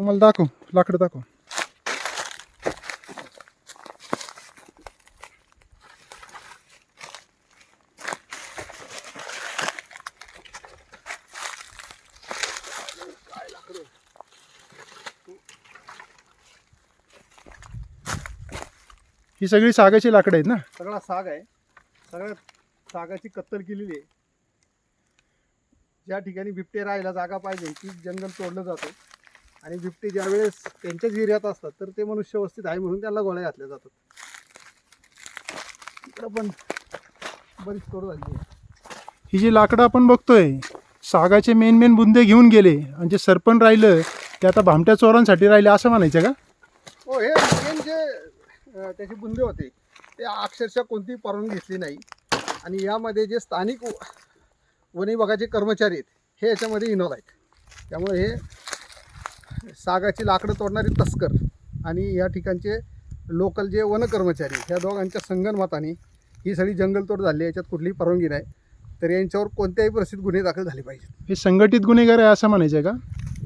मला दाखव, लाकडं दाखव. ही सगळी सागाची लाकडं आहेत ना? सगळा साग आहे. सगळ्या सागाची कत्तल केलेली आहे. ज्या ठिकाणी बिबटे राहायला जागा पाहिजे ती जंगल तोडलं जातं आणि बिबटे ज्यावेळेस त्यांच्याच एरियात असतात तर ते मनुष्य व्यवस्थित आहे म्हणून त्याला गोळ्या घातल्या जातात. इकडं पण बरीच तोड झाली आहे. ही जी लाकडं आपण बघतोय सागाचे मेन बुंदे घेऊन गेले आणि जे सरपण राहिलं ते आता भामट्या चोरांसाठी राहिले असं म्हणायचं का? हो, हे मेन जे त्याचे बुंदे होते ते अक्षरशः कोणतीही परवानगी घेतली नाही आणि यामध्ये जे स्थानिक वन विभागाचे कर्मचारी आहेत हे याच्यामध्ये इन्व्हॉल्व आहेत. त्यामुळे हे सागाची लाकडं तोडणारे तस्कर आणि या ठिकाणचे लोकल जे वन कर्मचारी ह्या दोघांच्या संगनमताने ही सगळी जंगलतोड झाली. याच्यात कुठलीही परवानगी नाही तर यांच्यावर कोणत्याही परिस्थितीत गुन्हे दाखल झाले पाहिजेत. हे संघटित गुन्हेगार आहे असं म्हणायचं का?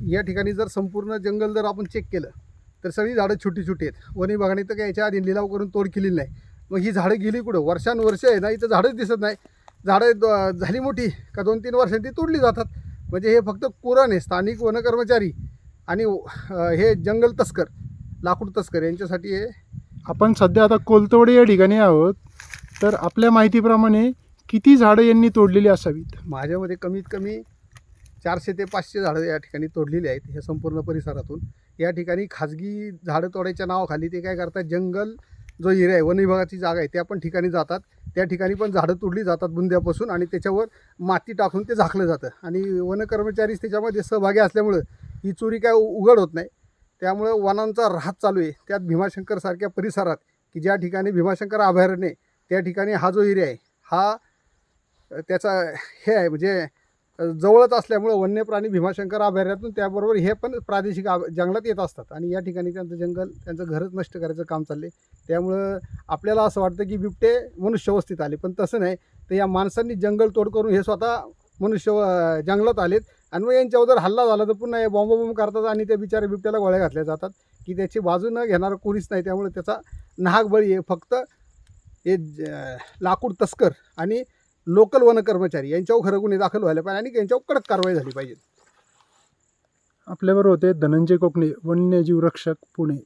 या ठिकाणी जर संपूर्ण जंगल जर आपण चेक केलं तर सगळी झाडं छोटी छोटी आहेत. वन विभागाने तर काय याच्या आधी लिलाव करून तोड केलेली नाही. मग ही झाडं गेली कुठं? वर्षानुवर्ष आहे ना, इथं झाडंच दिसत नाही. झाडं झाली मोठी का 2-3 वर्षांनी ती तोडली जातात. म्हणजे हे फक्त कुरण आहे. स्थानिक वन कर्मचारी आणि हे जंगल तस्कर, लाकूड तस्कर यांच्यासाठी हे. आपण सध्या आता कोलतवडे या ठिकाणी आहोत, तर आपल्या माहितीप्रमाणे किती झाडं यांनी तोडलेली असावीत? माझ्यामध्ये कमीत कमी 400 ते 500 झाडं या ठिकाणी तोडलेली आहेत ह्या संपूर्ण परिसरातून. या ठिकाणी खाजगी झाडं तोडायच्या नावाखाली ते काय करतात, जंगल जो एरिया आहे वन विभागाची जागा आहे त्या पण ठिकाणी जातात. त्या ठिकाणी पण झाडं तोडली जातात बुंद्यापासून आणि त्याच्यावर माती टाकून ते झाकलं जातं आणि वन कर्मचारी त्याच्यामध्ये सहभागी असल्यामुळं ही चोरी काय उघड होत नाही. त्यामुळं वनांचा ऱ्हास चालू आहे. त्यात भीमाशंकरसारख्या परिसरात की ज्या ठिकाणी भीमाशंकर अभयारण्य त्या ठिकाणी हा जो एरिया आहे हा त्याचा हे आहे म्हणजे जवळच असल्यामुळं वन्य प्राणी भीमाशंकर अभयारण्यातून त्याबरोबर हे पण प्रादेशिक जंगलात येत असतात आणि या ठिकाणी त्यांचं जंगल त्यांचं घरच नष्ट करायचं काम चालले. त्यामुळं आपल्याला असं वाटतं की बिबटे मनुष्यवस्थित आले, पण तसं नाही. तर या माणसांनी जंगल तोड करून हे स्वतः मनुष्य जंगलात आलेत आणि मग यांच्यावर जर हल्ला झाला तर पुन्हा हे बॉम्ब करतात आणि त्या बिचाऱ्या बिबट्याला गोळ्या घातल्या जातात की त्याची बाजू न घेणारं कोणीच नाही. त्यामुळे त्याचा नाहक बळी आहे. फक्त हे लाकूड तस्कर आणि लोकल वन कर्मचारी यांच्यावर खरं गुन्हे दाखल व्हायला पाहिजे आणि यांच्यावर कडक कारवाई झाली पाहिजे. आपल्याबरोबर होते धनंजय कोकणे, वन्यजीव रक्षक, पुणे.